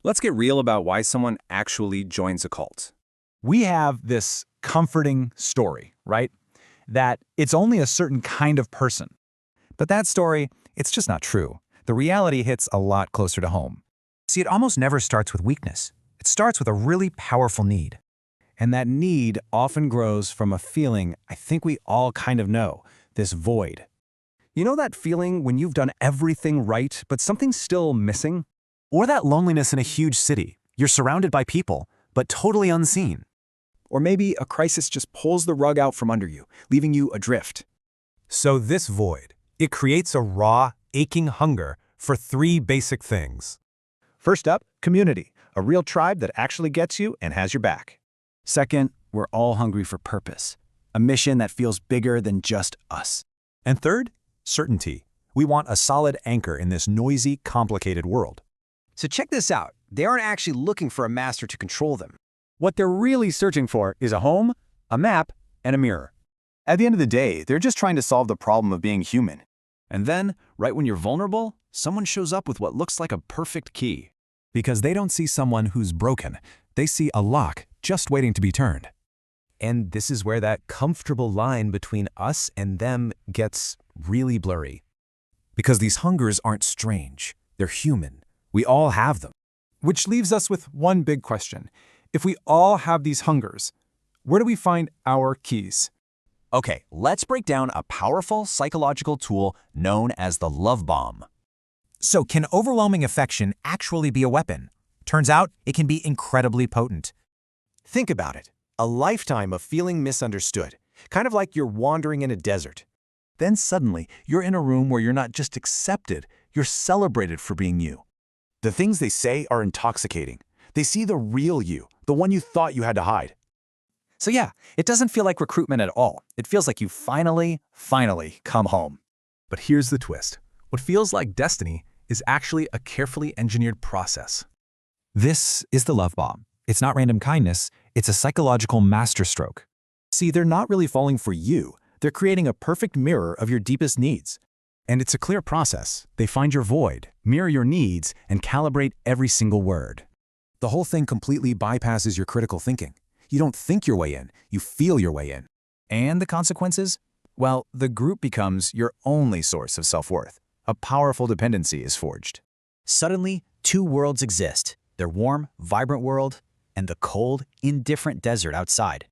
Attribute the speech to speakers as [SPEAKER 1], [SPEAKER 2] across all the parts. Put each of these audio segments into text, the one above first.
[SPEAKER 1] Let's get real about why someone actually joins a cult.
[SPEAKER 2] We have this comforting story, right? That it's only a certain kind of person.
[SPEAKER 3] But that story, it's just not true. The reality hits a lot closer to home. See, it almost never starts with weakness. It starts with a really powerful need.
[SPEAKER 2] And that need often grows from a feeling I think we all kind of know, this void. You know that feeling when you've done everything right, but something's still missing?
[SPEAKER 4] Or that loneliness in a huge city. You're surrounded by people, but totally unseen.
[SPEAKER 5] Or maybe a crisis just pulls the rug out from under you, leaving you adrift.
[SPEAKER 6] So this void, it creates a raw, aching hunger for three basic things.
[SPEAKER 5] First up, community, a real tribe that actually gets you and has your back. Second, we're all hungry for purpose, a mission that feels bigger than just us.
[SPEAKER 4] And third, certainty. We want a solid anchor in this noisy, complicated world.
[SPEAKER 7] So check this out. They aren't actually looking for a master to control them.
[SPEAKER 5] What they're really searching for is a home, a map, and a mirror. At the end of the day, they're just trying to solve the problem of being human.
[SPEAKER 8] And then, right when you're vulnerable, someone shows up with what looks like a perfect key.
[SPEAKER 3] Because they don't see someone who's broken. They see a lock just waiting to be turned.
[SPEAKER 4] And this is where that comfortable line between us and them gets really blurry.
[SPEAKER 3] Because these hungers aren't strange. They're human. We all have them.
[SPEAKER 9] Which leaves us with one big question. If we all have these hungers, where do we find our keys?
[SPEAKER 8] Okay, let's break down a powerful psychological tool known as the love bomb.
[SPEAKER 10] So can overwhelming affection actually be a weapon? Turns out it can be incredibly potent.
[SPEAKER 4] Think about it. A lifetime of feeling misunderstood, kind of like you're wandering in a desert. Then suddenly, you're in a room where you're not just accepted, you're celebrated for being you. The things they say are intoxicating. They see the real you, the one you thought you had to hide.
[SPEAKER 2] So yeah, it doesn't feel like recruitment at all. It feels like you finally come home.
[SPEAKER 6] But here's the twist. What feels like destiny is actually a carefully engineered process.
[SPEAKER 3] This is the love bomb. It's not random kindness, it's a psychological masterstroke.
[SPEAKER 5] See, they're not really falling for you. They're creating a perfect mirror of your deepest needs. And it's a clear process. They find your void, mirror your needs, and calibrate every single word. The whole thing completely bypasses your critical thinking. You don't think your way in, you feel your way in. And the consequences? Well, the group becomes your only source of self-worth. A powerful dependency is forged.
[SPEAKER 7] Suddenly, two worlds exist. Their warm, vibrant world and the cold, indifferent desert outside.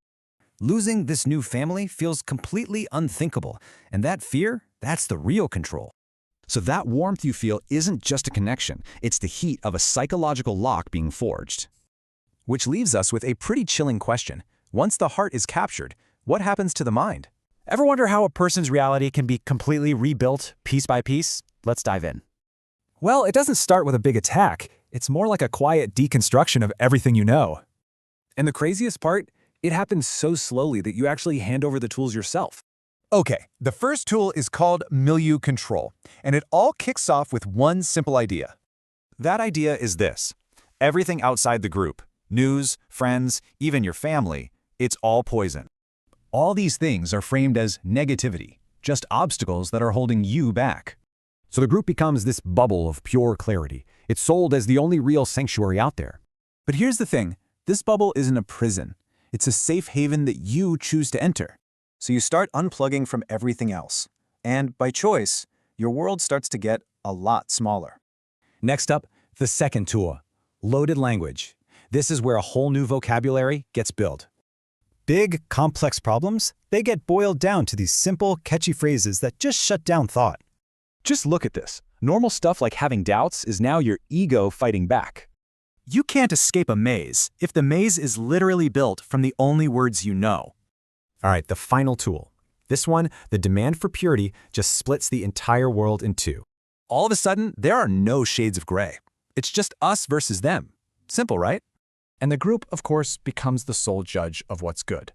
[SPEAKER 7] Losing this new family feels completely unthinkable, and that fear, that's the real control.
[SPEAKER 5] So that warmth you feel isn't just a connection, it's the heat of a psychological lock being forged. Which leaves us with a pretty chilling question. Once the heart is captured, what happens to the mind?
[SPEAKER 2] Ever wonder how a person's reality can be completely rebuilt piece by piece? Let's dive in. Well, it doesn't start with a big attack. It's more like a quiet deconstruction of everything you know. And the craziest part, it happens so slowly that you actually hand over the tools yourself.
[SPEAKER 9] Okay, the first tool is called milieu control, and it all kicks off with one simple idea.
[SPEAKER 5] That idea is this. Everything outside the group, news, friends, even your family, it's all poison. All these things are framed as negativity, just obstacles that are holding you back. So the group becomes this bubble of pure clarity. It's sold as the only real sanctuary out there. But here's the thing. This bubble isn't a prison. It's a safe haven that you choose to enter. So you start unplugging from everything else. And by choice, your world starts to get a lot smaller.
[SPEAKER 2] Next up, the second tool, loaded language. This is where a whole new vocabulary gets built. Big, complex problems, they get boiled down to these simple, catchy phrases that just shut down thought.
[SPEAKER 5] Just look at this. Normal stuff like having doubts is now your ego fighting back.
[SPEAKER 2] You can't escape a maze if the maze is literally built from the only words you know.
[SPEAKER 4] All right, the final tool. This one, the demand for purity, just splits the entire world in two.
[SPEAKER 5] All of a sudden, there are no shades of gray. It's just us versus them. Simple, right? And the group, of course, becomes the sole judge of what's good.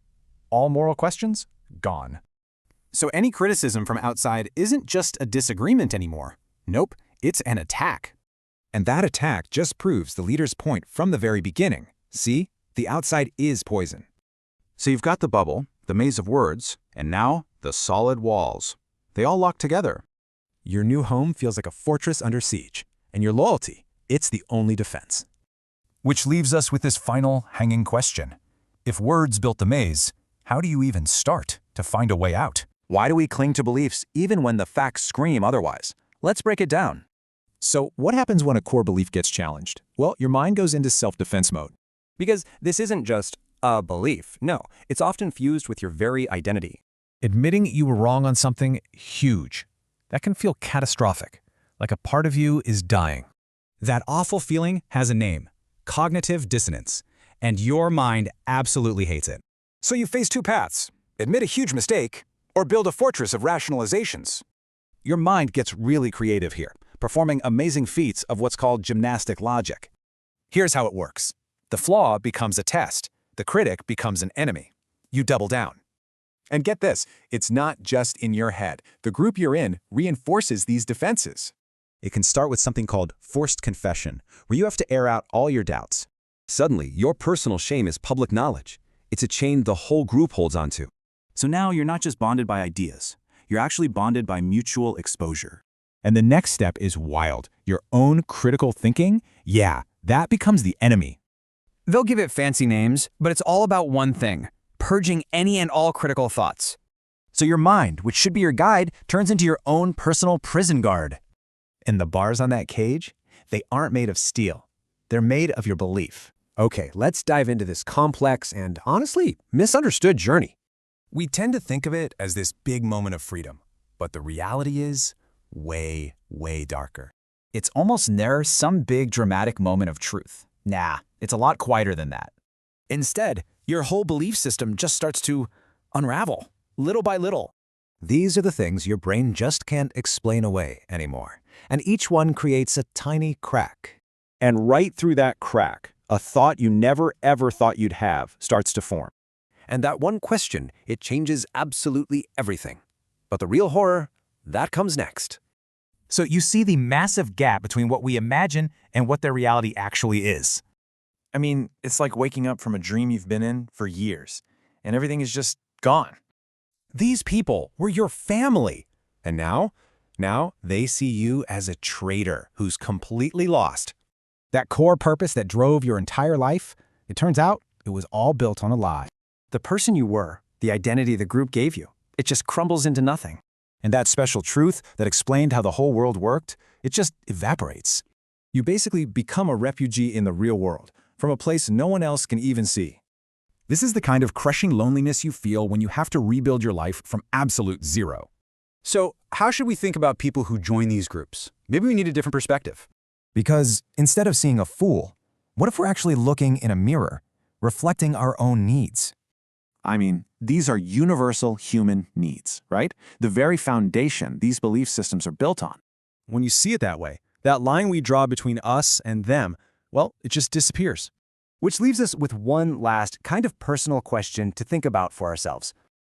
[SPEAKER 5] All moral questions, gone. So any criticism from outside isn't just a disagreement anymore. Nope, it's an attack. And that attack just proves the leader's point from the very beginning. See, the outside is poison. So you've got the bubble, the maze of words, and now the solid walls. They all lock together. Your new home feels like a fortress under siege, and your loyalty, it's the only defense. Which leaves us with this final hanging question. If words built the maze, how do you even start to find a way out?
[SPEAKER 3] Why do we cling to beliefs even when the facts scream otherwise? Let's break it down.
[SPEAKER 2] So what happens when a core belief gets challenged? Well, your mind goes into self-defense mode.
[SPEAKER 11] Because this isn't just a belief. No, it's often fused with your very identity.
[SPEAKER 6] Admitting you were wrong on something huge. That can feel catastrophic, like a part of you is dying.
[SPEAKER 10] That awful feeling has a name: cognitive dissonance, and your mind absolutely hates it.
[SPEAKER 3] So you face two paths: admit a huge mistake, or build a fortress of rationalizations. Your mind gets really creative here, performing amazing feats of what's called gymnastic logic. Here's how it works. The flaw becomes a test. The critic becomes an enemy. You double down.
[SPEAKER 4] And get this, it's not just in your head. The group you're in reinforces these defenses.
[SPEAKER 5] It can start with something called forced confession, where you have to air out all your doubts. Suddenly, your personal shame is public knowledge. It's a chain the whole group holds onto.
[SPEAKER 1] So now you're not just bonded by ideas. You're actually bonded by mutual exposure.
[SPEAKER 2] And the next step is wild. Your own critical thinking? Yeah, that becomes the enemy.
[SPEAKER 7] They'll give it fancy names, but it's all about one thing: purging any and all critical thoughts.
[SPEAKER 3] So your mind, which should be your guide, turns into your own personal prison guard. And the bars on that cage, they aren't made of steel. They're made of your belief.
[SPEAKER 11] Okay, let's dive into this complex and, honestly, misunderstood journey.
[SPEAKER 5] We tend to think of it as this big moment of freedom, but the reality is way, way darker.
[SPEAKER 7] It's almost never some big dramatic moment of truth. Nah, it's a lot quieter than that.
[SPEAKER 3] Instead, your whole belief system just starts to unravel, little by little.
[SPEAKER 8] These are the things your brain just can't explain away anymore, and each one creates a tiny crack.
[SPEAKER 4] And right through that crack, a thought you never ever thought you'd have starts to form.
[SPEAKER 11] And that one question, it changes absolutely everything. But the real horror, that comes next.
[SPEAKER 10] So you see the massive gap between what we imagine and what their reality actually is.
[SPEAKER 9] I mean, it's like waking up from a dream you've been in for years, and everything is just gone.
[SPEAKER 3] These people were your family. And now they see you as a traitor who's completely lost.
[SPEAKER 2] That core purpose that drove your entire life, it turns out it was all built on a lie.
[SPEAKER 11] The person you were, the identity the group gave you, it just crumbles into nothing.
[SPEAKER 3] And that special truth that explained how the whole world worked, it just evaporates.
[SPEAKER 4] You basically become a refugee in the real world, from a place no one else can even see.
[SPEAKER 5] This is the kind of crushing loneliness you feel when you have to rebuild your life from absolute zero.
[SPEAKER 3] So how should we think about people who join these groups? Maybe we need a different perspective.
[SPEAKER 10] Because instead of seeing a fool, what if we're actually looking in a mirror, reflecting our own needs?
[SPEAKER 4] I mean, these are universal human needs, right? The very foundation these belief systems are built on.
[SPEAKER 9] When you see it that way, that line we draw between us and them, well, it just disappears.
[SPEAKER 11] Which leaves us with one last kind of personal question to think about for ourselves.